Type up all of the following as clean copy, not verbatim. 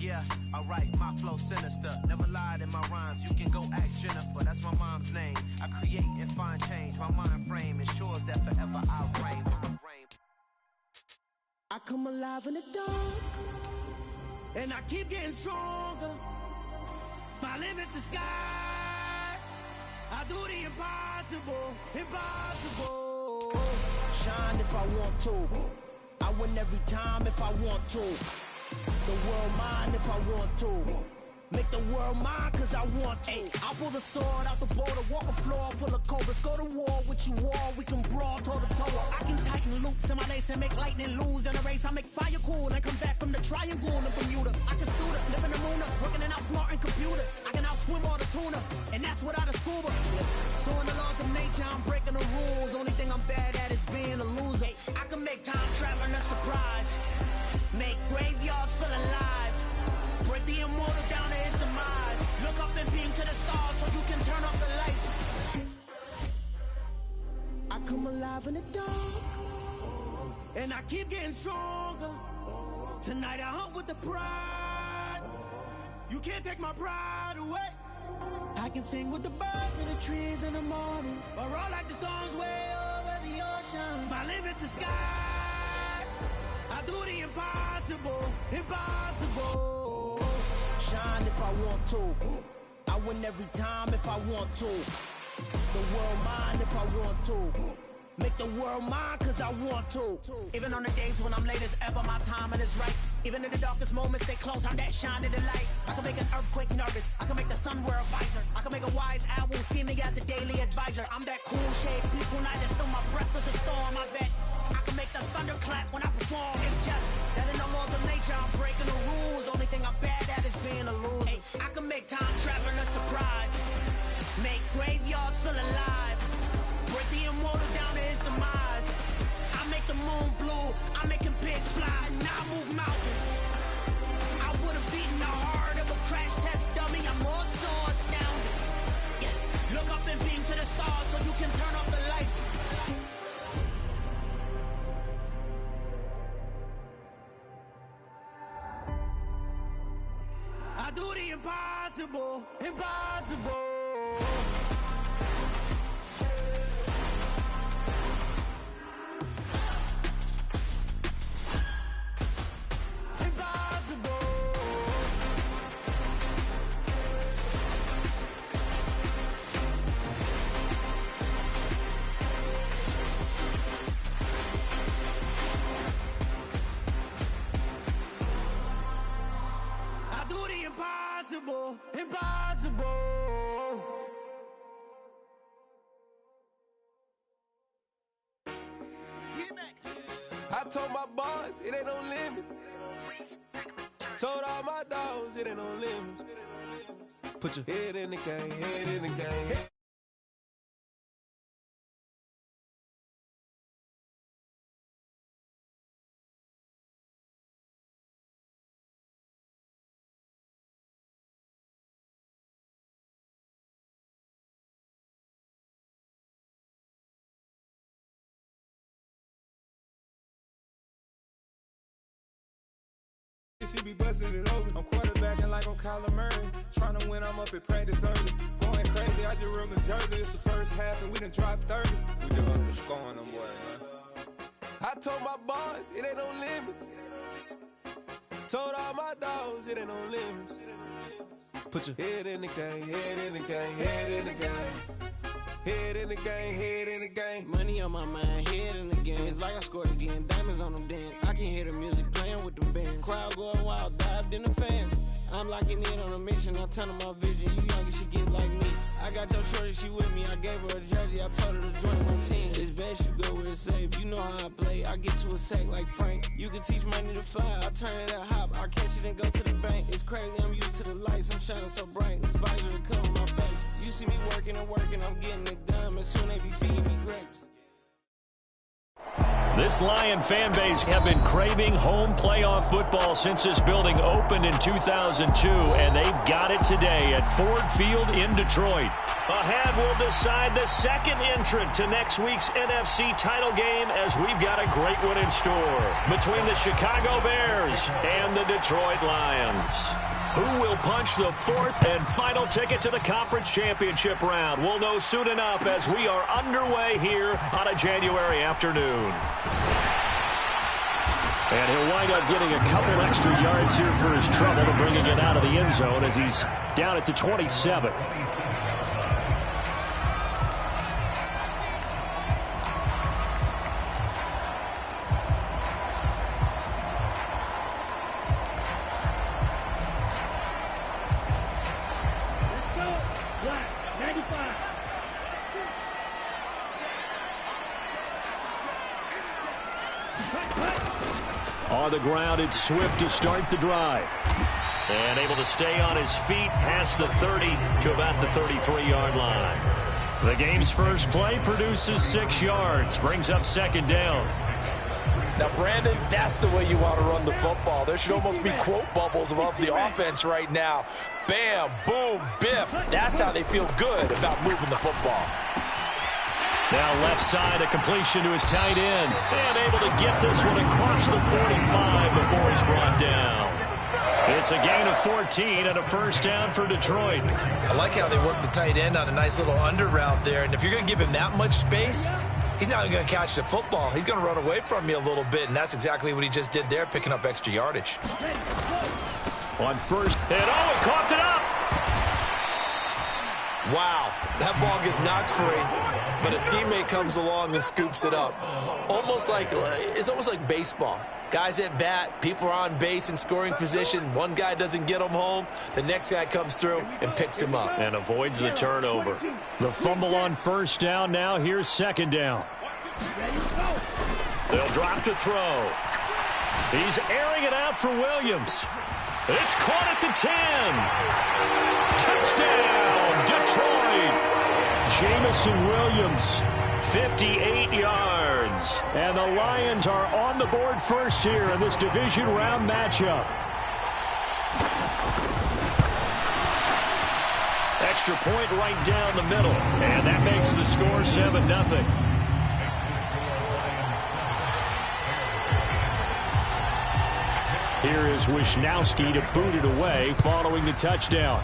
Yeah, alright, my flow sinister. Never lied in my rhymes, you can go ask Jennifer. That's my mom's name. I create and find change. My mind frame ensures that forever I'll reign. I come alive in the dark, and I keep getting stronger. My limit's the sky. I do the impossible, impossible. Shine if I want to. I win every time if I want to. The world mine if I want to. Make the world mine cause I want to. I pull the sword out the border, walk a floor full of cobras. Go to war with you all, we can brawl toe to toe. I can tighten loops in my lace and make lightning lose in a race. I make fire cool and come back from the triangle in Bermuda. I can suit up, live in the moon, working and outsmarting computers. I can outswim all the tuna, and that's without a scuba. So in the laws of nature, I'm breaking the rules. Only thing I'm bad at is being a loser. I can make time traveling a surprise, make graveyards feel alive, break the immortal down to his demise. Look up and beam to the stars so you can turn off the lights. I come alive in the dark, and I keep getting stronger. Tonight I hunt with the pride. You can't take my pride away. I can sing with the birds and the trees in the morning, or roll like the storms way over the ocean. My limit's the sky. I do the impossible, impossible. Shine if I want to. I win every time if I want to. The world mine if I want to. Make the world mine cause I want to. Even on the days when I'm late as ever, my timing is right. Even in the darkest moments, stay close, I'm that shining the light. I can make an earthquake nervous, I can make the sun wear a visor. I can make a wise owl see me as a daily advisor. I'm that cool shade, peaceful night, and still my breath is a storm. I bet I can make the thunder clap when I perform. It's just that in the laws of nature, I'm breaking the rules. Only thing I'm bad at is being a loser. Hey, I can make time traveling a surprise, make graveyards feel alive, break the immortal down to his demise. I make the moon blue, I'm making pigs fly, now I move mountains. I would've beaten the heart of a crash test dummy, I'm more so astounded. Yeah. Look up and beam to the stars so you can turn off the lights. I do the impossible, impossible. Impossible, impossible. I told my boys it ain't no limit. Told all my dogs it ain't no limit. Put your head in the game, head in the game. She be busting it over. I'm quarterbacking like I'm Kyler Murray. Trying to win, I'm up at practice early. Going crazy, I just rolled the jersey. It's the first half and we done dropped 30. We just up the scoring them boy, man. I told my boys it ain't no limits. Told all my dogs it ain't no limits. Put your head in the game, head in the game, head in the game. Head in the game, head in the game. Money on my mind, head in the game. It's like I scored again, diamonds on them dance. I can hear the music playing with them bands. Crowd going wild, dived in the fans. I'm locking in on a mission, I turn on my vision. You young and she get like me. I got your shorty, she with me. I gave her a jersey, I told her to join my team. It's best you go where it's safe. You know how I play, I get to a sack like Frank. You can teach money to fly, I turn it at hop. I catch it and go to the bank. It's crazy, I'm used to the lights, I'm shining so bright. This visor to cover my face. You see me working and working, I'm getting it done. And soon they be feeding me grapes. This Lion fan base have been craving home playoff football since this building opened in 2002, and they've got it today at Ford Field in Detroit. Ahead, we'll decide the second entrant to next week's NFC title game, as we've got a great one in store between the Chicago Bears and the Detroit Lions. Who will punch the fourth and final ticket to the conference championship round? We'll know soon enough as we are underway here on a January afternoon. And he'll wind up getting a couple extra yards here for his trouble to bringing it out of the end zone as he's down at the 27. On the ground, it's Swift to start the drive. And able to stay on his feet past the 30 to about the 33-yard line. The game's first play produces 6 yards, brings up second down. Now, Brandon, that's the way you want to run the football. There should almost be quote bubbles above the offense right now. Bam, boom, biff. That's how they feel good about moving the football. Now left side, a completion to his tight end. And able to get this one across the 45 before he's brought down. It's a gain of 14 and a first down for Detroit. I like how they work the tight end on a nice little under route there. And if you're going to give him that much space, he's not going to catch the football. He's going to run away from you a little bit, and that's exactly what he just did there, picking up extra yardage. On first, and he coughed it up. Wow, that ball gets knocked free, but a teammate comes along and scoops it up. It's almost like baseball. Guys at bat, people are on base in scoring position. One guy doesn't get him home. The next guy comes through and picks him up. And avoids the turnover. The fumble on first down. Now here's second down. They'll drop to throw. He's airing it out for Williams. It's caught at the 10. Touchdown, Detroit. Jamison Williams, 58 yards. And the Lions are on the board first here in this division round matchup. Extra point right down the middle. And that makes the score 7-0. Here is Wisnowski to boot it away following the touchdown.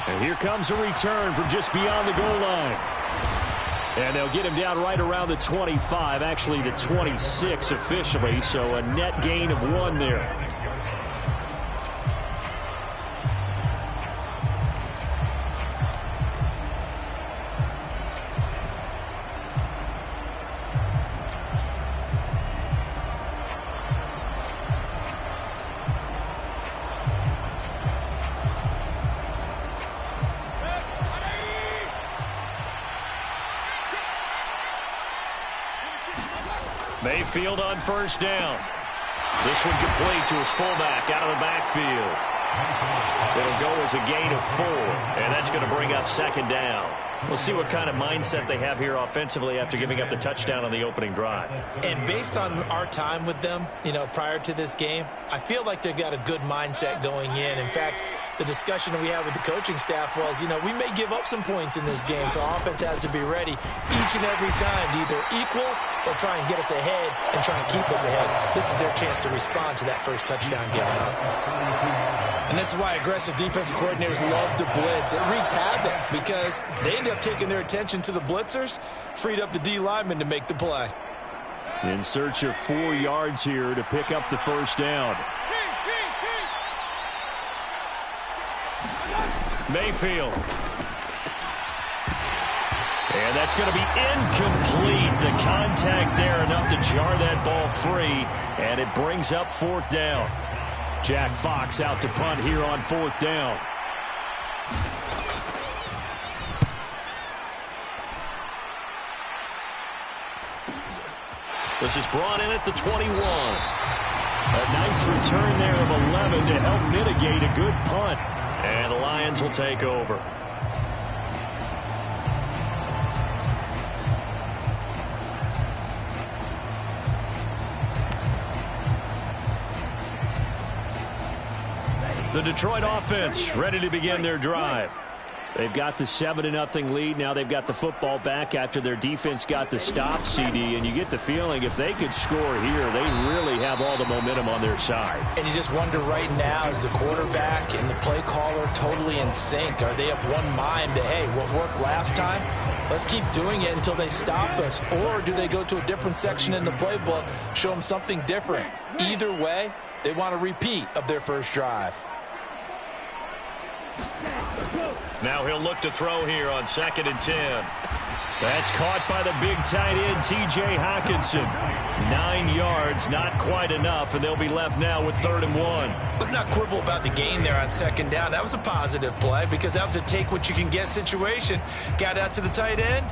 And here comes a return from just beyond the goal line. And they'll get him down right around the 25, actually the 26 officially, so a net gain of 1 there. Mayfield on first down. This one complete to his fullback out of the backfield. It'll go as a gain of 4, and that's going to bring up second down. We'll see what kind of mindset they have here offensively after giving up the touchdown on the opening drive. And based on our time with them, prior to this game, I feel like they've got a good mindset going in. In fact, the discussion that we had with the coaching staff was, we may give up some points in this game, so our offense has to be ready each and every time to either equal or try and get us ahead and try and keep us ahead. This is their chance to respond to that first touchdown given up. And this is why aggressive defensive coordinators love to blitz. It wreaks havoc because they end up taking their attention to the blitzers, freed up the D lineman to make the play. In search of 4 yards here to pick up the first down. Mayfield. And that's going to be incomplete. The contact there enough to jar that ball free, and it brings up 4th down. Jack Fox out to punt here on 4th down. This is brought in at the 21. A nice return there of 11 to help mitigate a good punt. And the Lions will take over. The Detroit offense ready to begin their drive. They've got the 7-0 lead. Now they've got the football back after their defense got the stop, CD. And you get the feeling if they could score here, they really have all the momentum on their side. And you just wonder right now, is the quarterback and the play caller totally in sync? Are they of one mind that, hey, what worked last time, let's keep doing it until they stop us? Or do they go to a different section in the playbook, show them something different? Either way, they want a repeat of their first drive. Now he'll look to throw here on 2nd and 10. That's caught by the big tight end, T.J. Hockenson. 9 yards, not quite enough, and they'll be left now with 3rd and 1. Let's not quibble about the gain there on 2nd down. That was a positive play because that was a take-what-you-can-get situation. Got out to the tight end.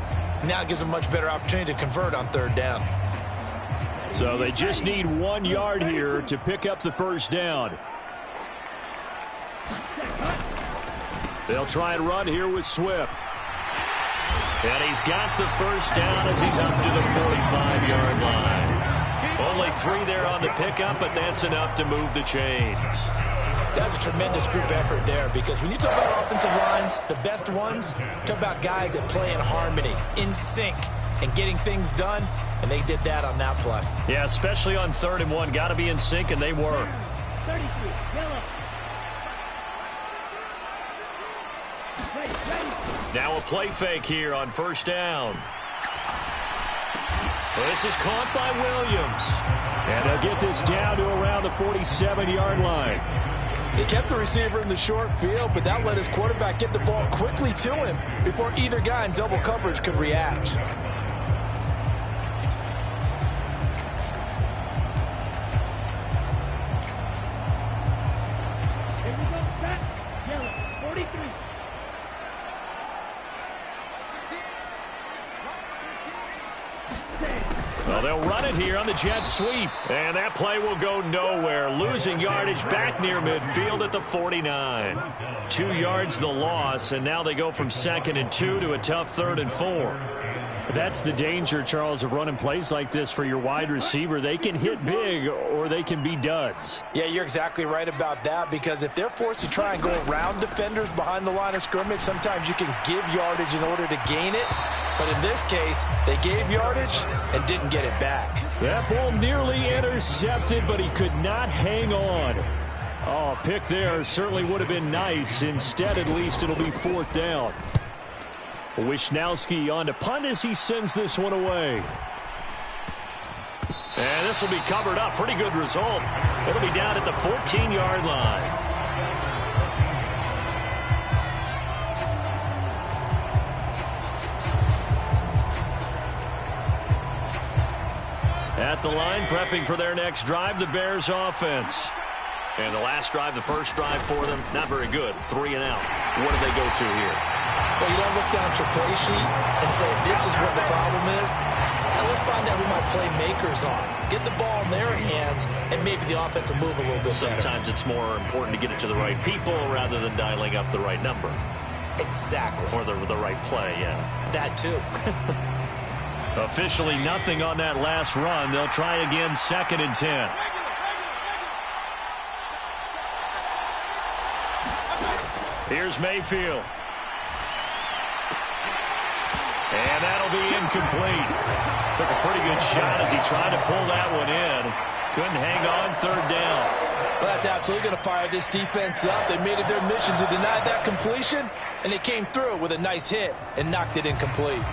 Now it gives them a much better opportunity to convert on 3rd down. So they just need 1 yard here to pick up the first down. They'll try and run here with Swift. And he's got the first down as he's up to the 45-yard line. Only 3 there on the pickup, but that's enough to move the chains. That's a tremendous group effort there because when you talk about offensive lines, the best ones, talk about guys that play in harmony, in sync, and getting things done, and they did that on that play. Yeah, especially on 3rd and 1. Got to be in sync, and they were. 33, yellow. Now a play fake here on 1st down. This is caught by Williams. And they'll get this down to around the 47-yard line. They kept the receiver in the short field, but that let his quarterback get the ball quickly to him before either guy in double coverage could react. Well, they'll run it here on the jet sweep. And that play will go nowhere. Losing yardage back near midfield at the 49. 2 yards the loss, and now they go from 2nd and 2 to a tough 3rd and 4. That's the danger, Charles, of running plays like this for your wide receiver. They can hit big or they can be duds. Yeah, you're exactly right about that because if they're forced to try and go around defenders behind the line of scrimmage, sometimes you can give yardage in order to gain it. But in this case, they gave yardage and didn't get it back. That ball nearly intercepted, but he could not hang on. Oh, pick there certainly would have been nice. Instead, at least, it'll be 4th down. Wisnowski on to punt as he sends this one away. And this will be covered up. Pretty good result. It'll be down at the 14-yard line. At the line, prepping for their next drive, the Bears offense. And the last drive, the first drive for them, not very good. 3 and out. What do they go to here? Well, you don't look down at your play sheet and say, this is what the problem is. Now let's find out who my playmakers are. Get the ball in their hands, and maybe the offense will move a little bit better. Sometimes it's more important to get it to the right people rather than dialing up the right number. Exactly. Or the right play, yeah. That too. Officially nothing on that last run. They'll try again, 2nd and 10. Here's Mayfield. And that'll be incomplete. Took a pretty good shot as he tried to pull that one in. Couldn't hang on, 3rd down. Well, that's absolutely going to fire this defense up. They made it their mission to deny that completion, and they came through with a nice hit and knocked it incomplete.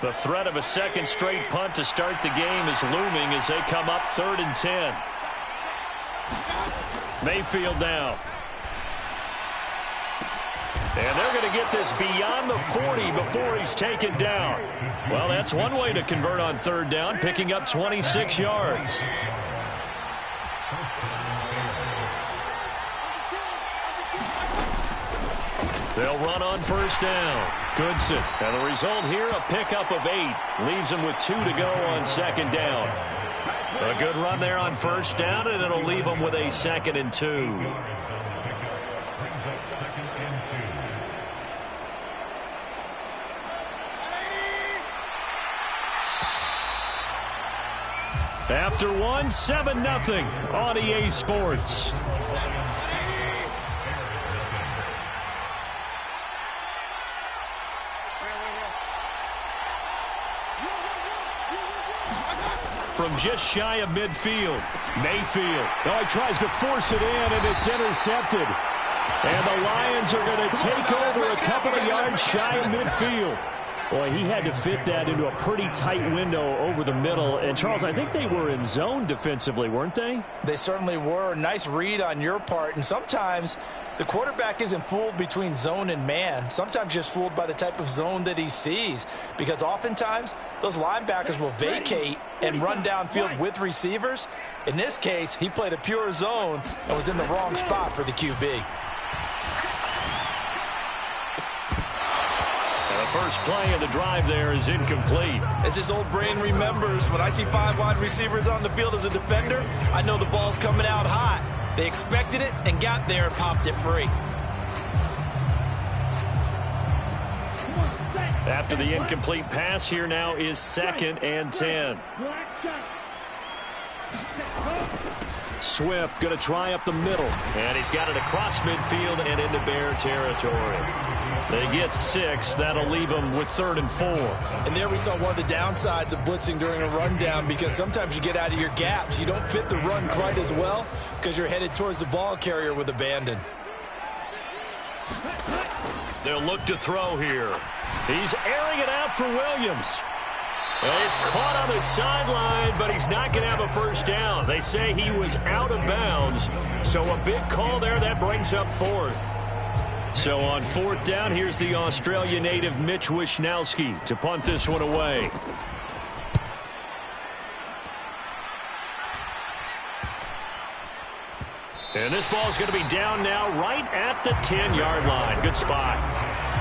The threat of a second straight punt to start the game is looming as they come up 3rd and 10. Mayfield now. And they're going to get this beyond the 40 before he's taken down. Well, that's one way to convert on 3rd down, picking up 26 yards. They'll run on 1st down. Goodson. And the result here, a pickup of 8. Leaves them with 2 to go on 2nd down. A good run there on 1st down, and it'll leave them with a 2nd and 2. After one, 7-0 on EA Sports. From just shy of midfield, Mayfield. Oh, he tries to force it in, and it's intercepted. And the Lions are going to take over a couple of yards shy of midfield. Boy, he had to fit that into a pretty tight window over the middle. And, Charles, I think they were in zone defensively, weren't they? They certainly were. Nice read on your part. And sometimes the quarterback isn't fooled between zone and man. Sometimes just fooled by the type of zone that he sees. Because oftentimes those linebackers will vacate and run downfield with receivers. In this case, he played a pure zone and was in the wrong spot for the QB. The first play of the drive there is incomplete. As his old brain remembers, when I see 5 wide receivers on the field as a defender, I know the ball's coming out hot. They expected it and got there and popped it free. After the incomplete pass, here now is 2nd and 10. Swift going to try up the middle. And he's got it across midfield and into Bear territory. They get 6. That'll leave them with 3rd and 4. And there we saw one of the downsides of blitzing during a rundown, because sometimes you get out of your gaps. You don't fit the run quite as well because you're headed towards the ball carrier with abandon. They'll look to throw here. He's airing it out for Williams. Well, he's caught on the sideline, but he's not going to have a first down. They say he was out of bounds, so a big call there that brings up 4th. So on 4th down, here's the Australia native Mitch Wishnowski to punt this one away. And this ball's going to be down now right at the 10-yard line. Good spot.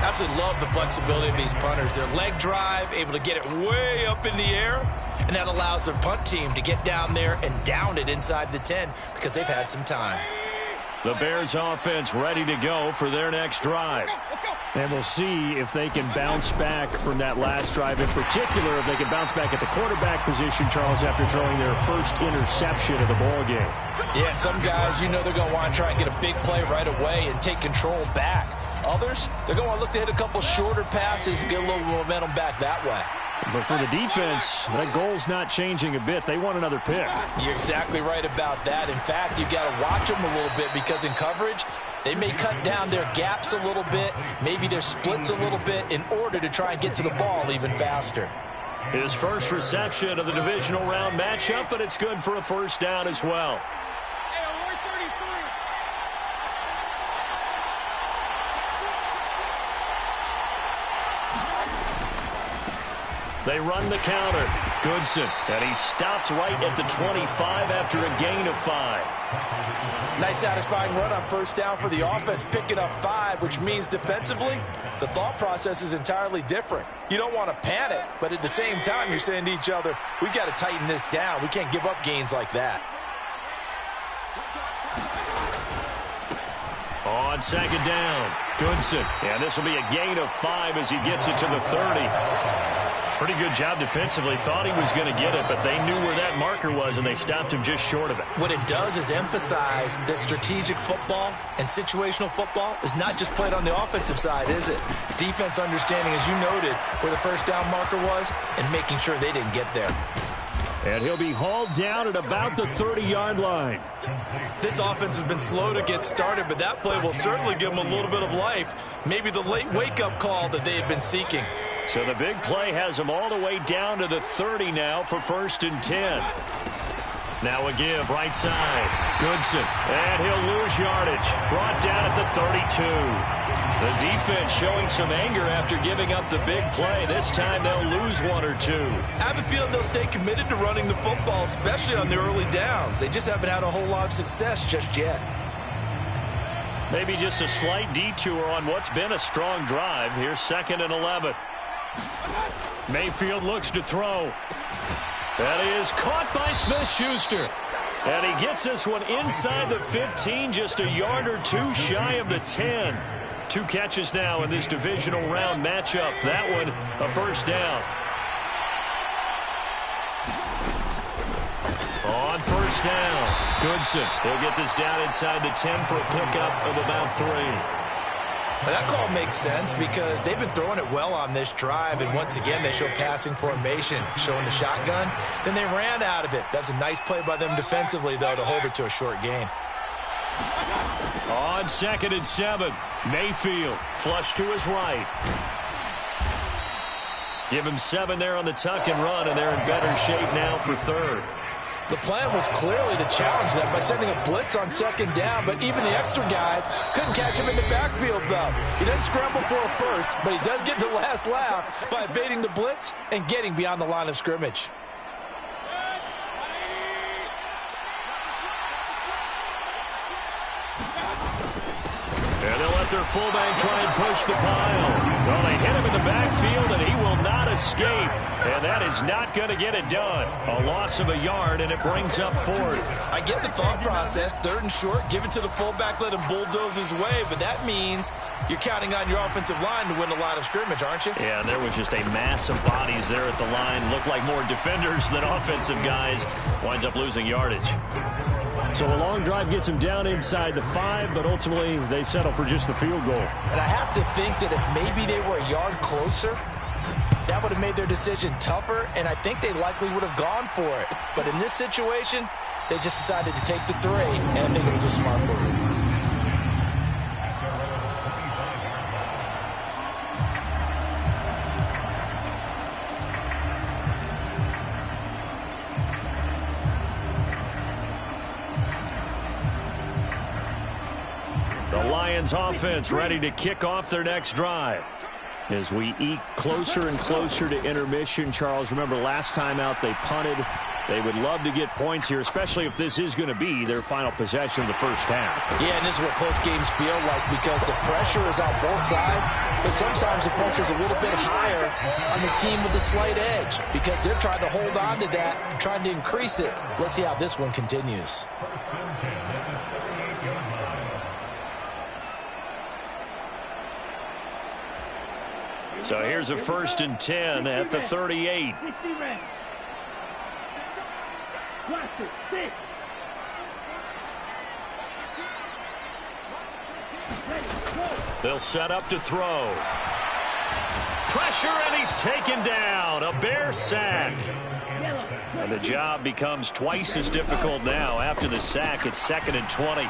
Absolutely love the flexibility of these punters. Their leg drive, able to get it way up in the air, and that allows their punt team to get down there and down it inside the 10 because they've had some time. The Bears offense ready to go for their next drive. And we'll see if they can bounce back from that last drive. In particular, if they can bounce back at the quarterback position, Charles, after throwing their first interception of the ball game. Yeah, some guys, you know, they're going to want to try and get a big play right away and take control back. Others, they're going to look to hit a couple shorter passes and get a little momentum back that way. But for the defense, that goal's not changing a bit. They want another pick. You're exactly right about that. In fact, you've got to watch them a little bit, because in coverage, they may cut down their gaps a little bit, maybe their splits a little bit, in order to try and get to the ball even faster. His first reception of the divisional round matchup, but it's good for a first down as well. They run the counter. Goodson. And he stopped right at the 25 after a gain of 5. Nice satisfying run on first down for the offense, picking up 5, which means defensively, the thought process is entirely different. You don't want to panic, but at the same time, you're saying to each other, we got to tighten this down. We can't give up gains like that. On 2nd down, Goodson. And this will be a gain of 5 as he gets it to the 30. Pretty good job defensively. Thought he was going to get it, but they knew where that marker was, and they stopped him just short of it. What it does is emphasize that strategic football and situational football is not just played on the offensive side, is it? Defense understanding, as you noted, where the first down marker was and making sure they didn't get there. And he'll be hauled down at about the 30-yard line. This offense has been slow to get started, but that play will certainly give them a little bit of life. Maybe the late wake-up call that they had been seeking. So the big play has them all the way down to the 30 now for 1st and 10. Now a give right side. Goodson. And he'll lose yardage. Brought down at the 32. The defense showing some anger after giving up the big play. This time they'll lose 1 or 2. I have a feeling they'll stay committed to running the football, especially on the early downs. They just haven't had a whole lot of success just yet. Maybe just a slight detour on what's been a strong drive. Here's 2nd and 11. Mayfield looks to throw. That is caught by Smith-Schuster. And he gets this one inside the 15, just a yard or 2 shy of the 10. 2 catches now in this divisional round matchup. That one, a first down. first down. Goodson, he'll get this down inside the 10 for a pickup of about 3. Well, that call makes sense because they've been throwing it well on this drive, and once again, they show passing formation, showing the shotgun. Then they ran out of it. That's a nice play by them defensively, though, to hold it to a short gain. On 2nd and 7, Mayfield, flush to his right. Give him 7 there on the tuck and run, and they're in better shape now for 3rd. The plan was clearly to challenge them by sending a blitz on 2nd down, but even the extra guys couldn't catch him in the backfield, though. He doesn't scramble for a first, but he does get the last laugh by evading the blitz and getting beyond the line of scrimmage. And they'll let their fullback try and push the pile. Well, they hit him in the backfield, and he will not escape. And that is not going to get it done. A loss of a yard, and it brings up 4th. I get the thought process. 3rd and short, give it to the fullback, let him bulldoze his way. But that means you're counting on your offensive line to win the line of scrimmage, aren't you? Yeah, there was just a mass of bodies there at the line. Looked like more defenders than offensive guys. Winds up losing yardage. So a long drive gets them down inside the 5, but ultimately they settle for just the field goal. And I have to think that if maybe they were a yard closer, that would have made their decision tougher, and I think they likely would have gone for it. But in this situation, they just decided to take the 3, and I think it was a smart move. Lions offense ready to kick off their next drive. As we eke closer and closer to intermission, Charles, remember last time out they punted. They would love to get points here, especially if this is going to be their final possession of the first half. Yeah, and this is what close games feel like because the pressure is on both sides, but sometimes the pressure is a little bit higher on the team with the slight edge because they're trying to hold on to that, trying to increase it. Let's see how this one continues. So here's a 1st and 10 at the 38. They'll set up to throw. Pressure, and he's taken down. A Bear sack. And the job becomes twice as difficult now. After the sack, it's 2nd and 20.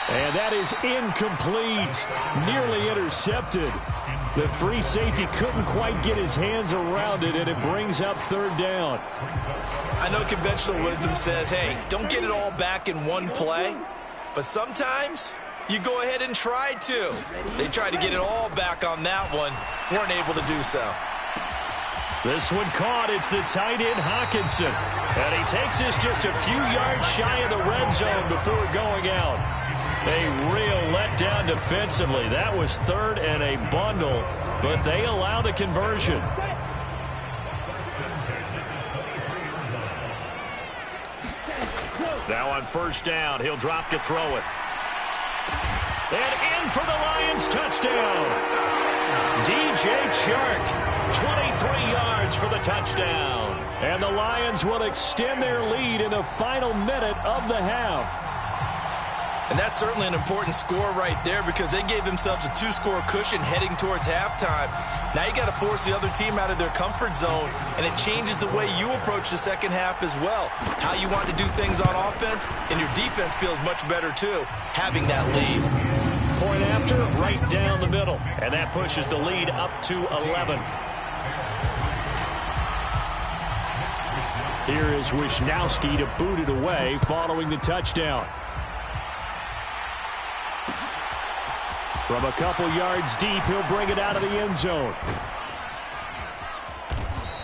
And that is incomplete. Nearly intercepted. The free safety couldn't quite get his hands around it, and it brings up 3rd down. I know conventional wisdom says, hey, don't get it all back in one play. But sometimes you go ahead and try to. They tried to get it all back on that one. Weren't able to do so. This one caught. It's the tight end, Hawkinson. And he takes this just a few yards shy of the red zone before going out. A real letdown defensively. That was 3rd and a bundle, but they allow the conversion. Now on 1st down, he'll drop to throw it. And in for the Lions touchdown. DJ Chark, 23 yards for the touchdown. And the Lions will extend their lead in the final minute of the half. And that's certainly an important score right there because they gave themselves a 2-score cushion heading towards halftime. Now you got to force the other team out of their comfort zone, and it changes the way you approach the second half as well. How you want to do things on offense, and your defense feels much better too, having that lead. Point after, right down the middle. And that pushes the lead up to 11. Here is Wisnowski to boot it away following the touchdown. From a couple yards deep, he'll bring it out of the end zone.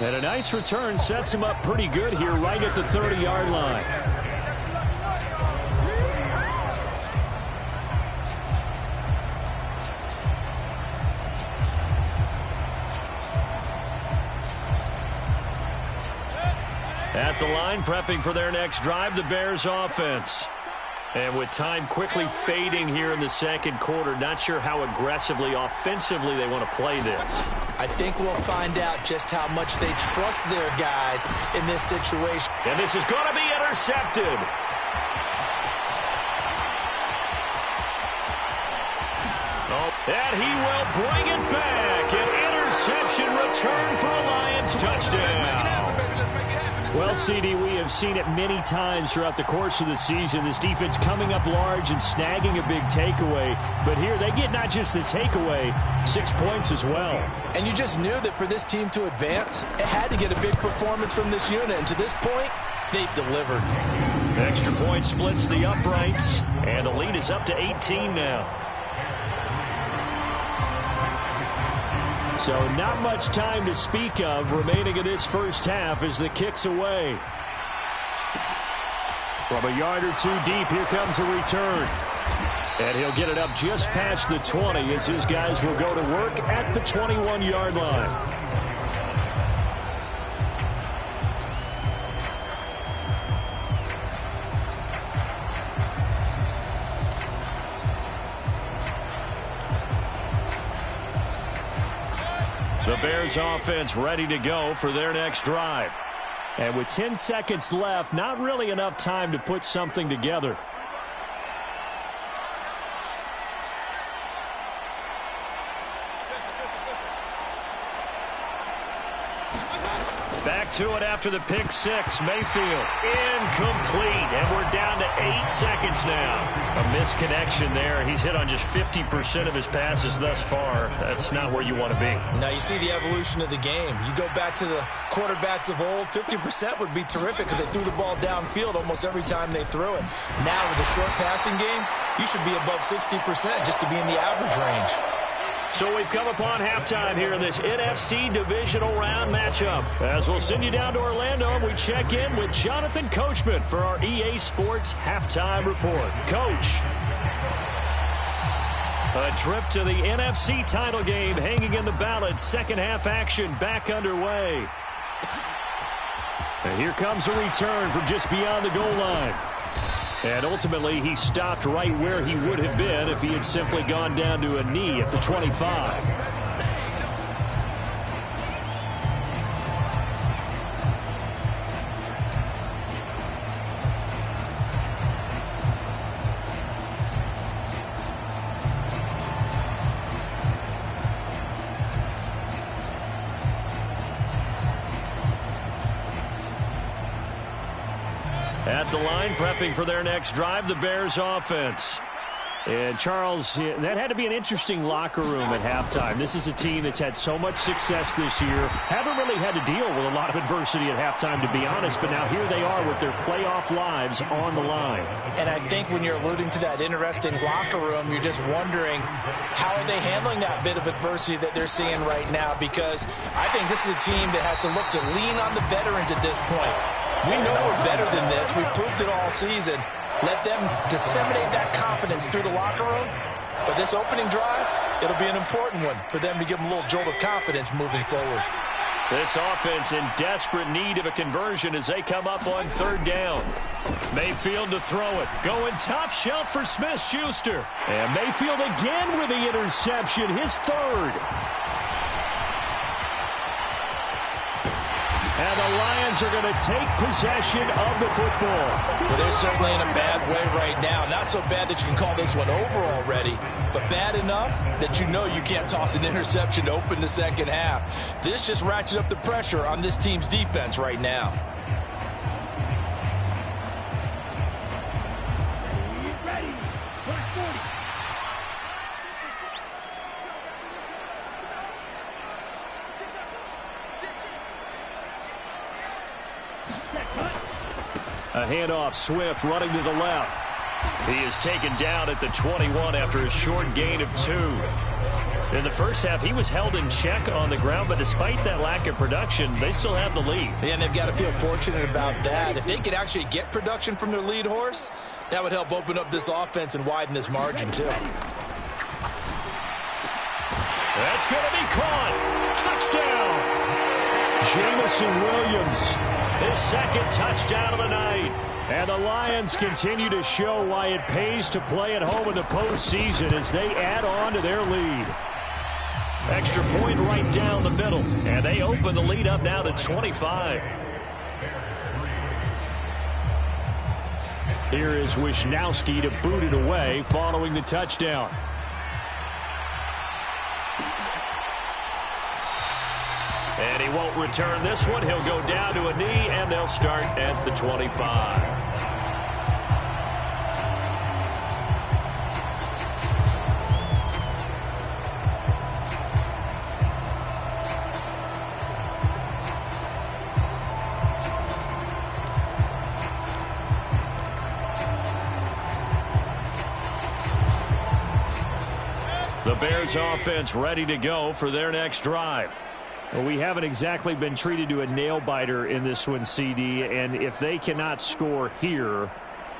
And a nice return sets him up pretty good here right at the 30-yard line. At the line, prepping for their next drive, the Bears offense. And with time quickly fading here in the second quarter, not sure how aggressively, offensively they want to play this. I think we'll find out just how much they trust their guys in this situation. And this is going to be intercepted. Oh, and he will bring it back. An interception return for a Lions touchdown. Well, CD, we have seen it many times throughout the course of the season. This defense coming up large and snagging a big takeaway. But here they get not just the takeaway, 6 points as well. And you just knew that for this team to advance, it had to get a big performance from this unit. And to this point, they've delivered. Extra point splits the uprights. And the lead is up to 18 now. So not much time to speak of remaining in this first half as the kick's away. From a yard or two deep, here comes a return. And he'll get it up just past the 20 as his guys will go to work at the 21-yard line. The Bears offense ready to go for their next drive. And with 10 seconds left, not really enough time to put something together. Back to it after the pick six. Mayfield incomplete. And we're down to 8 seconds now. A misconnection there. He's hit on just 50% of his passes thus far. That's not where you want to be. Now you see the evolution of the game. You go back to the quarterbacks of old, 50% would be terrific because they threw the ball downfield almost every time they threw it. Now with a short passing game, you should be above 60% just to be in the average range. So we've come upon halftime here in this NFC divisional round matchup. As we'll send you down to Orlando, and we check in with Jonathan Coachman for our EA Sports Halftime Report. Coach, a trip to the NFC title game hanging in the balance. Second half action back underway. And here comes a return from just beyond the goal line. And ultimately, he stopped right where he would have been if he had simply gone down to a knee at the 25. At the line, prepping for their next drive, the Bears offense. And Charles, that had to be an interesting locker room at halftime. This is a team that's had so much success this year. Haven't really had to deal with a lot of adversity at halftime, to be honest. But now here they are with their playoff lives on the line. And I think when you're alluding to that interesting locker room, you're just wondering how are they handling that bit of adversity that they're seeing right now? Because I think this is a team that has to look to lean on the veterans at this point. We know we're better than this. We've proved it all season. Let them disseminate that confidence through the locker room. But this opening drive, it'll be an important one for them to give them a little jolt of confidence moving forward. This offense in desperate need of a conversion as they come up on third down. Mayfield to throw it. Going top shelf for Smith-Schuster. And Mayfield again with the interception, his third. And the Lions are going to take possession of the football. Well, they're certainly in a bad way right now. Not so bad that you can call this one over already, but bad enough that you know you can't toss an interception to open the second half. This just ratchets up the pressure on this team's defense right now. Ready. Black 40. A handoff, Swift running to the left. He is taken down at the 21 after a short gain of 2. In the first half, he was held in check on the ground, but despite that lack of production, they still have the lead. Yeah, and they've got to feel fortunate about that. If they could actually get production from their lead horse, that would help open up this offense and widen this margin, too. That's going to be caught. Touchdown. Jamison Williams, his second touchdown of the night. And the Lions continue to show why it pays to play at home in the postseason as they add on to their lead. Extra point right down the middle. And they open the lead up now to 25. Here is Wisnowski to boot it away following the touchdown. And he won't return this one. He'll go down to a knee, and they'll start at the 25. The Bears offense ready to go for their next drive. Well, we haven't exactly been treated to a nail-biter in this one, CD, and if they cannot score here,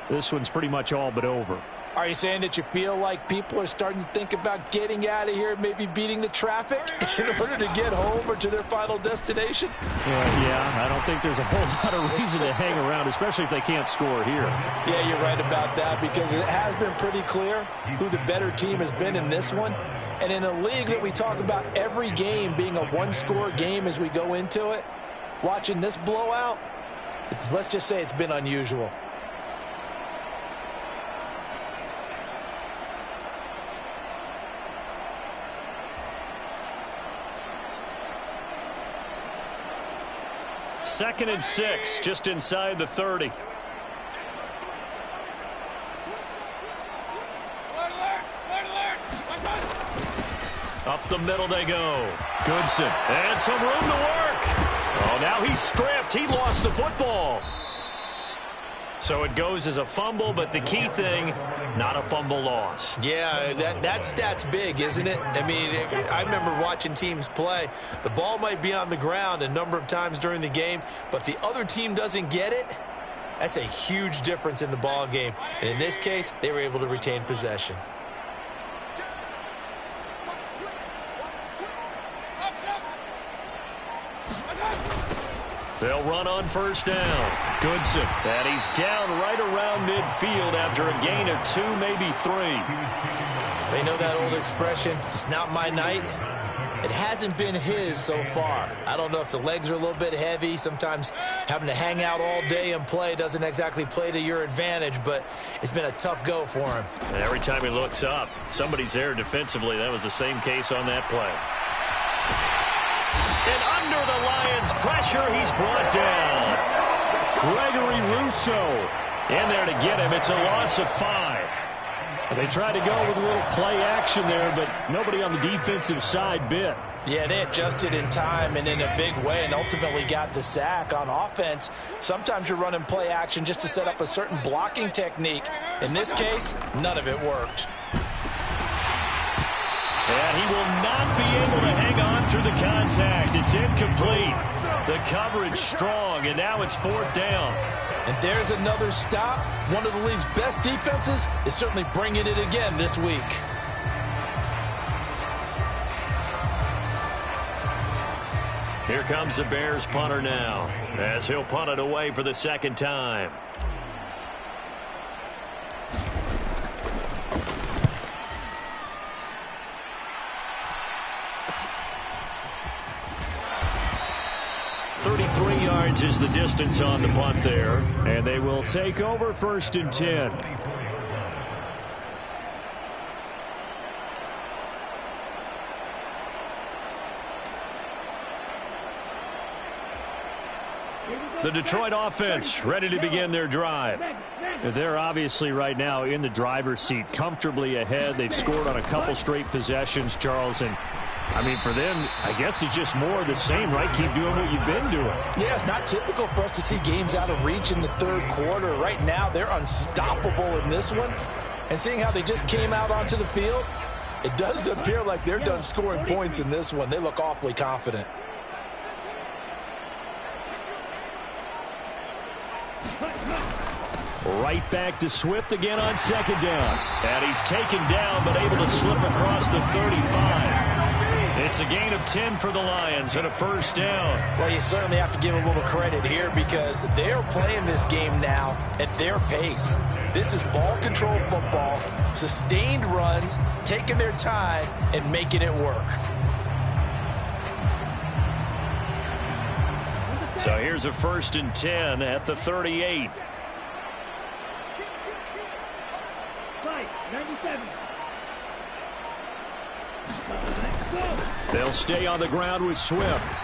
this one's pretty much all but over. Are you saying that you feel like people are starting to think about getting out of here, maybe beating the traffic in order to get home or to their final destination? Yeah, I don't think there's a whole lot of reason to hang around, especially if they can't score here. Yeah, you're right about that, because it has been pretty clear who the better team has been in this one. And in a league that we talk about every game being a one-score game as we go into it, watching this blowout, let's just say it's been unusual. Second and 6, just inside the 30. Up the middle they go. Goodson. And some room to work. Oh, now he's stripped. He lost the football. So it goes as a fumble, but the key thing, not a fumble loss. Yeah, that stat's big, isn't it? I mean, I remember watching teams play. The ball might be on the ground a number of times during the game, but the other team doesn't get it. That's a huge difference in the ball game. And in this case, they were able to retain possession. They'll run on first down. Goodson. And he's down right around midfield after a gain of 2, maybe 3. They know that old expression, it's not my night. It hasn't been his so far. I don't know if the legs are a little bit heavy. Sometimes having to hang out all day and play doesn't exactly play to your advantage, but it's been a tough go for him. And every time he looks up, somebody's there defensively. That was the same case on that play. And under the Lions' pressure, he's brought down. Gregory Rousseau in there to get him. It's a loss of 5. They tried to go with a little play action there, but nobody on the defensive side bit. Yeah, they adjusted in time and in a big way and ultimately got the sack. On offense, sometimes you're running play action just to set up a certain blocking technique. In this case, none of it worked. And he will not be able to hang on through the contact. It's incomplete. The coverage strong, and now it's 4th down. And there's another stop. One of the league's best defenses is certainly bringing it again this week. Here comes the Bears punter now, as he'll punt it away for the second time. Is the distance on the punt there, and they will take over 1st and 10. The Detroit offense ready to begin their drive. They're obviously right now in the driver's seat, comfortably ahead. They've scored on a couple straight possessions, Charles, and I mean, for them, I guess it's just more of the same, right? Keep doing what you've been doing. Yeah, it's not typical for us to see games out of reach in the 3rd quarter. Right now, they're unstoppable in this one. And seeing how they just came out onto the field, it does appear like they're done scoring points in this one. They look awfully confident. Right back to Swift again on 2nd down. And he's taken down, but able to slip across the 35. It's a gain of 10 for the Lions and a first down. Well, you certainly have to give a little credit here because they're playing this game now at their pace. This is ball control football, sustained runs, taking their time, and making it work. So here's a 1st and 10 at the 38. 97. They'll stay on the ground with Swift.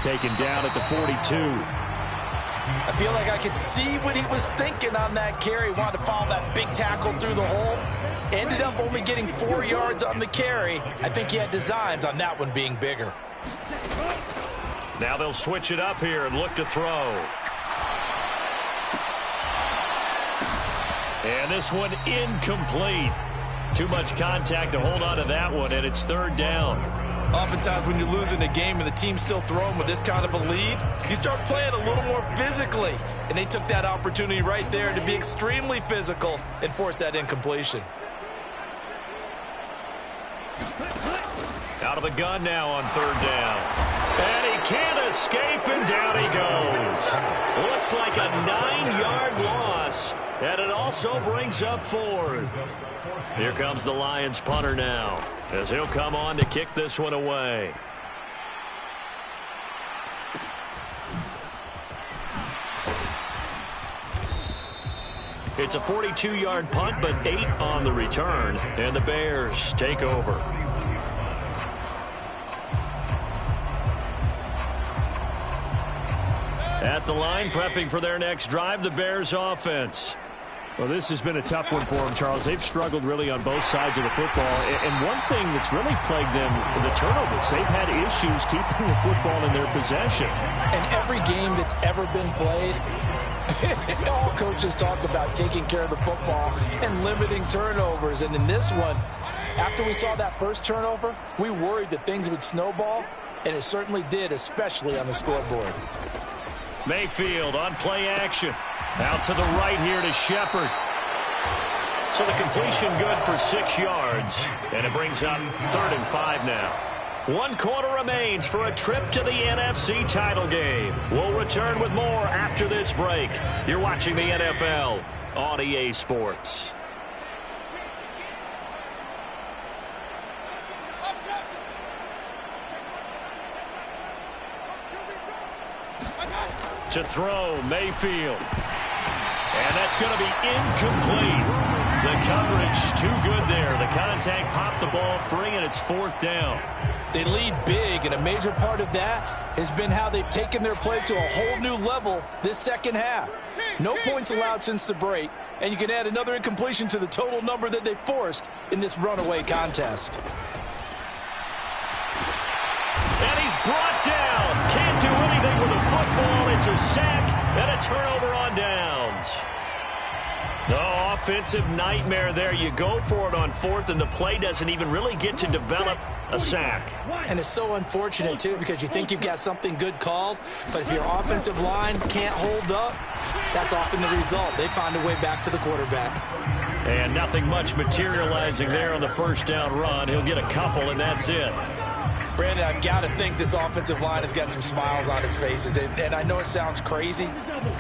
Taken down at the 42. I feel like I could see what he was thinking on that carry. Wanted to follow that big tackle through the hole. Ended up only getting 4 yards on the carry. I think he had designs on that one being bigger. Now they'll switch it up here and look to throw. And this one incomplete. Too much contact to hold on to that one, and it's 3rd down. Oftentimes when you're losing a game and the team's still throwing with this kind of a lead, you start playing a little more physically. And they took that opportunity right there to be extremely physical and force that incompletion. Out of the gun now on 3rd down. And he can't escape, and down he goes. Looks like a 9-yard loss, and it also brings up 4th. Here comes the Lions punter now, as he'll come on to kick this one away. It's a 42-yard punt, but 8 on the return, and the Bears take over. At the line, prepping for their next drive, the Bears offense. Well, this has been a tough one for them, Charles. They've struggled really on both sides of the football. And one thing that's really plagued them, the turnovers. They've had issues keeping the football in their possession. And every game that's ever been played, all coaches talk about taking care of the football and limiting turnovers. And in this one, after we saw that first turnover, we worried that things would snowball, and it certainly did, especially on the scoreboard. Mayfield on play action. Out to the right here to Shepard. So the completion good for 6 yards. And it brings up 3rd and 5 now. 1 quarter remains for a trip to the NFC title game. We'll return with more after this break. You're watching the NFL on EA Sports. To throw, Mayfield. And that's going to be incomplete. The coverage too good there. The contact popped the ball free, and it's 4th down. They lead big, and a major part of that has been how they've taken their play to a whole new level this second half. No points allowed since the break, and you can add another incompletion to the total number that they forced in this runaway contest. And he's brought down. Can't do anything with the football. It's a sack and a turnover on downs. No offensive nightmare there. You go for it on 4th, and the play doesn't even really get to develop a sack. And it's so unfortunate, too, because you think you've got something good called, but if your offensive line can't hold up, that's often the result. They find a way back to the quarterback. And nothing much materializing there on the 1st down run. He'll get a couple, and that's it. Brandon, I've got to think this offensive line has got some smiles on its faces. And I know it sounds crazy,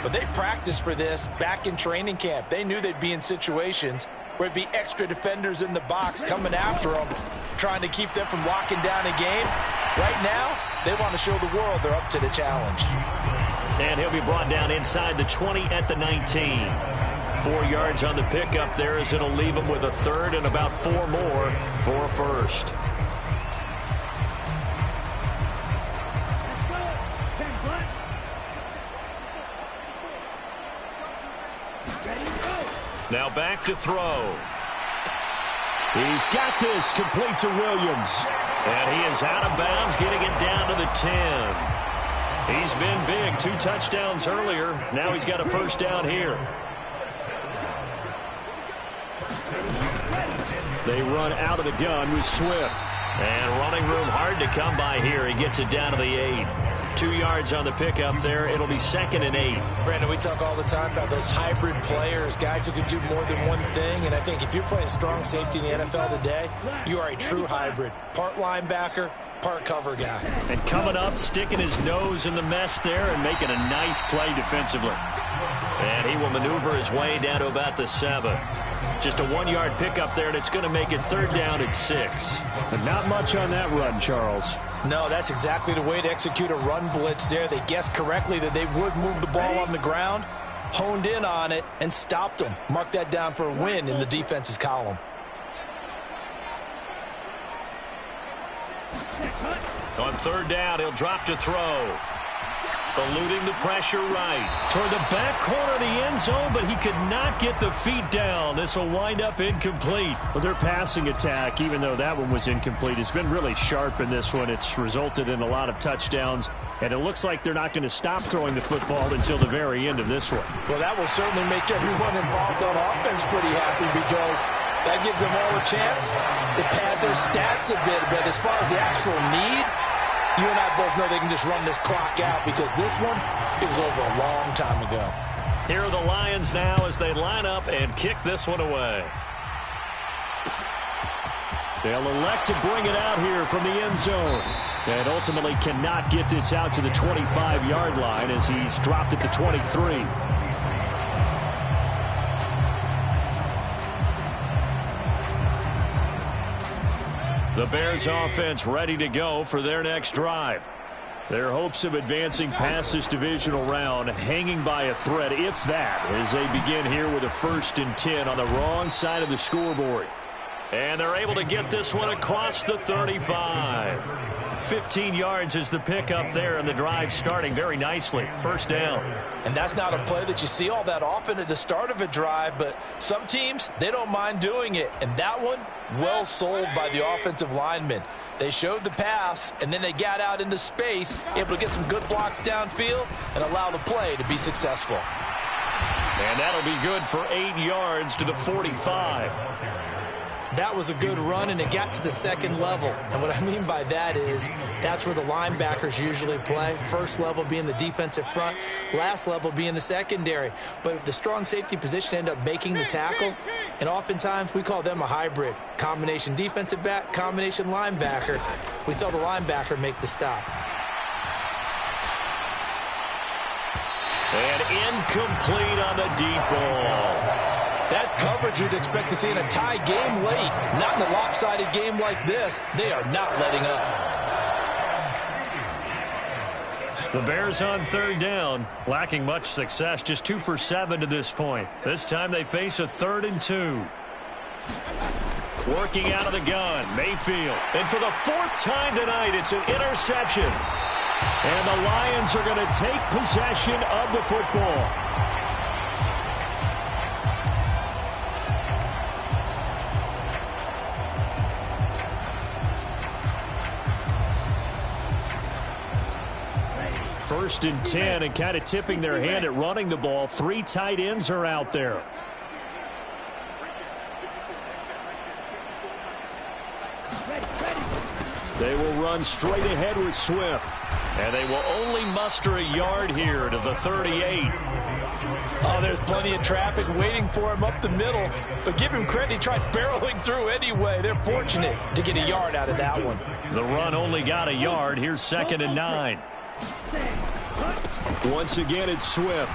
but they practiced for this back in training camp. They knew they'd be in situations where it'd be extra defenders in the box coming after them, trying to keep them from locking down a game. Right now, they want to show the world they're up to the challenge. And he'll be brought down inside the 20 at the 19. 4 yards on the pickup there, as it'll leave him with a 3rd and about 4 more for a 1st. Now back to throw. He's got this, complete to Williams. And he is out of bounds, getting it down to the 10. He's been big, 2 touchdowns earlier. Now he's got a 1st down here. They run out of the gun with Swift. And running room hard to come by here. He gets it down to the 8. 2 yards on the pickup there. It'll be 2nd and 8. Brandon, we talk all the time about those hybrid players, guys who can do more than one thing. And I think if you're playing strong safety in the NFL today, you are a true hybrid. Part linebacker, part cover guy. And coming up, sticking his nose in the mess there and making a nice play defensively. And he will maneuver his way down to about the 7. Just a 1-yard pickup there, and it's going to make it 3rd down at 6. But not much on that run, Charles. No, that's exactly the way to execute a run blitz there. They guessed correctly that they would move the ball on the ground, honed in on it, and stopped them. Mark that down for a win in the defense's column. On 3rd down, he'll drop to throw. Eluding the pressure right. Toward the back corner of the end zone, but he could not get the feet down. This will wind up incomplete. Well, their passing attack, even though that one was incomplete, has been really sharp in this one. It's resulted in a lot of touchdowns, and it looks like they're not going to stop throwing the football until the very end of this one. Well, that will certainly make everyone involved on offense pretty happy because that gives them all a chance to pad their stats a bit. But as far as the actual need, you and I both know they can just run this clock out because this one, it was over a long time ago. Here are the Lions now as they line up and kick this one away. They'll elect to bring it out here from the end zone. And ultimately cannot get this out to the 25-yard line as he's dropped it to 23. The Bears offense ready to go for their next drive. Their hopes of advancing past this divisional round hanging by a thread, if that, as they begin here with a 1st and 10 on the wrong side of the scoreboard. And they're able to get this one across the 35. 15 yards is the pickup there, and the drive starting very nicely. 1st down. And that's not a play that you see all that often at the start of a drive, but some teams, they don't mind doing it. And that one, well sold by the offensive lineman. They showed the pass, and then they got out into space, able to get some good blocks downfield and allow the play to be successful. And that'll be good for 8 yards to the 45. That was a good run, and it got to the 2nd level. And what I mean by that is that's where the linebackers usually play. 1st level being the defensive front, last level being the secondary. But the strong safety position ended up making the tackle, and oftentimes we call them a hybrid. Combination defensive back, combination linebacker. We saw the linebacker make the stop. And incomplete on the deep ball. That's coverage you'd expect to see in a tie game late. Not in a lopsided game like this. They are not letting up. The Bears on 3rd down, lacking much success, just 2 for 7 to this point. This time they face a 3rd and 2. Working out of the gun, Mayfield. And for the 4th time tonight, it's an interception. And the Lions are going to take possession of the football. First and 10, and kind of tipping their hand at running the ball. 3 tight ends are out there. They will run straight ahead with Swift. And they will only muster a yard here to the 38. Oh, there's plenty of traffic waiting for him up the middle. But give him credit, he tried barreling through anyway. They're fortunate to get a yard out of that one. The run only got a yard. Here's 2nd and 9. Once again, it's Swift.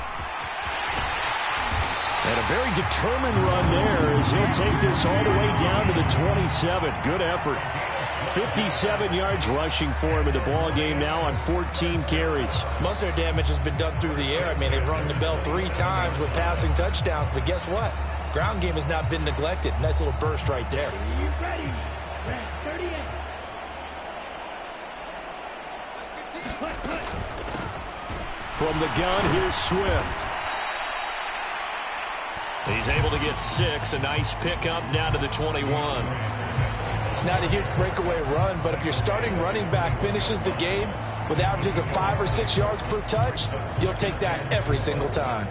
And a very determined run there as he'll take this all the way down to the 27. Good effort. 57 yards rushing for him in the ball game now on 14 carries. Most of their damage has been done through the air. I mean, they've rung the bell 3 times with passing touchdowns. But guess what? Ground game has not been neglected. Nice little burst right there. Ready. 38. From the gun, here's Swift. He's able to get 6. A nice pickup down to the 21. It's not a huge breakaway run, but if your starting running back finishes the game with averages of 5 or 6 yards per touch, you'll take that every single time.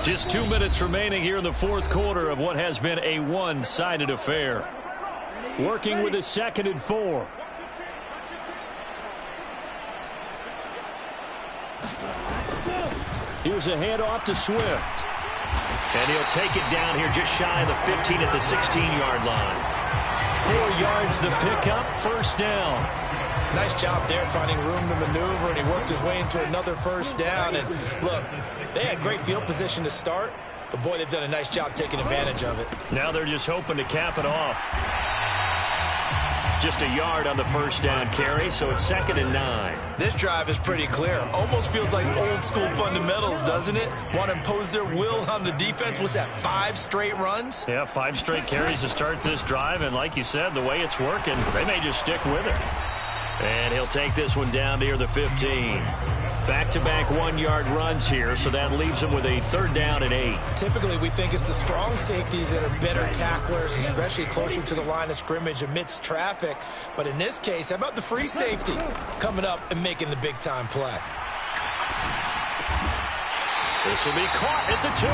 Just 2 minutes remaining here in the 4th quarter of what has been a one-sided affair. Working with a 2nd and 4. Here's a handoff to Swift. And he'll take it down here just shy of the 15 at the 16-yard line. 4 yards, the pickup, first down. Nice job there finding room to maneuver, and he worked his way into another first down. And look, they had great field position to start, but boy, they've done a nice job taking advantage of it. Now they're just hoping to cap it off. Just a yard on the first down carry, so it's 2nd and 9. This drive is pretty clear. Almost feels like old school fundamentals, doesn't it? Want to impose their will on the defense. Was that 5 straight runs? Yeah, 5 straight carries to start this drive, and like you said, the way it's working, they may just stick with it. And he'll take this one down near the 15. Back-to-back 1-yard runs here, so that leaves him with a 3rd down and 8. Typically, we think it's the strong safeties that are better tacklers, especially closer to the line of scrimmage amidst traffic. But in this case, how about the free safety coming up and making the big-time play? This will be caught at the 2.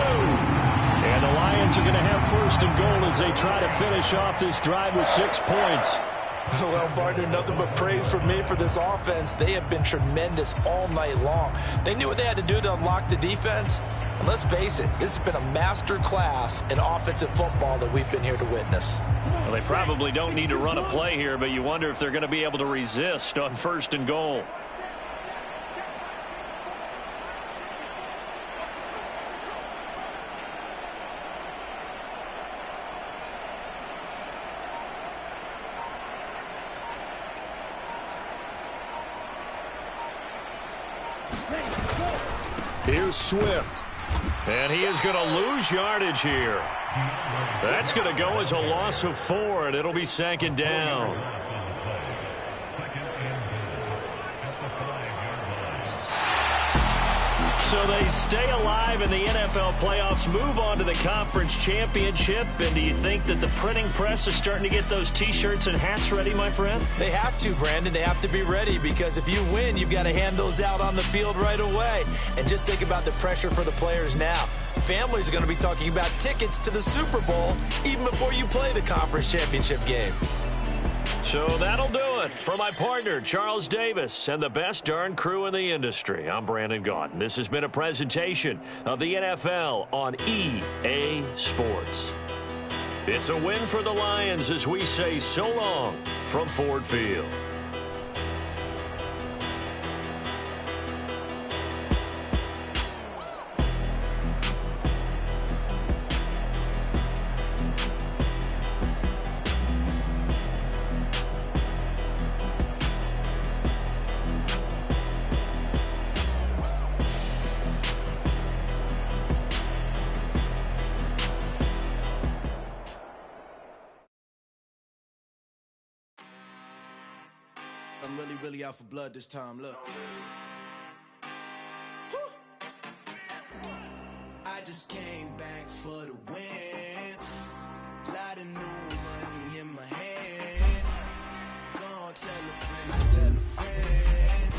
And the Lions are going to have 1st and goal as they try to finish off this drive with 6 points. Well, partner, nothing but praise from me for this offense. They have been tremendous all night long. They knew what they had to do to unlock the defense. And let's face it, this has been a master class in offensive football that we've been here to witness. Well, they probably don't need to run a play here, but you wonder if they're going to be able to resist on 1st and goal. Here's Swift. And he is going to lose yardage here. That's going to go as a loss of 4, and it'll be 2nd down. So they stay alive in the NFL playoffs, move on to the conference championship. And do you think that the printing press is starting to get those T-shirts and hats ready, my friend? They have to, Brandon. They have to be ready because if you win, you've got to hand those out on the field right away. And just think about the pressure for the players now. Families are going to be talking about tickets to the Super Bowl even before you play the conference championship game. So that'll do it for my partner, Charles Davis, and the best darn crew in the industry. I'm Brandon Gaudin. This has been a presentation of the NFL on EA Sports. It's a win for the Lions as we say so long from Ford Field. I'm really out for blood this time, look. I just came back for the win. Lot of new money in my hand. Go on, tell a friend, tell a friend.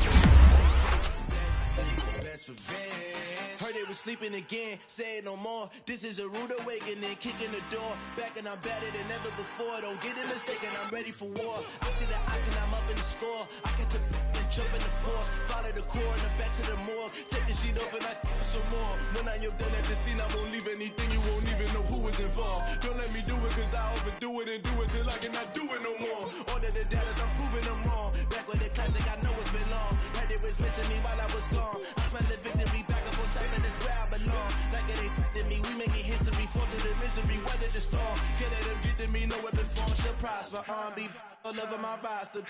Success is the best revenge. Heard they was sleeping again, say it no more. This is a rude awakening, kicking the door. Back and I'm better than ever before. Don't get it mistaken, I'm ready for war. I see the option, I'm up in the score. I catch a and jump in the course. Follow the core and then back to the morgue. Take the sheet off and I some more. When I am done at the scene, I won't leave anything. You won't even know who was involved. Don't let me do it cause I overdo it and do it till I cannot do it no more. All of the doubters, I'm proving them wrong. Back with the classic, I know it's been long. Heard they was missing me while I was gone. I smell the victory back up on time and it's where I belong. Like it ain't to me, we making history. Fall through the misery, weather the storm. Can't let them get to me, no weapon form should prosper. Be all over my roster.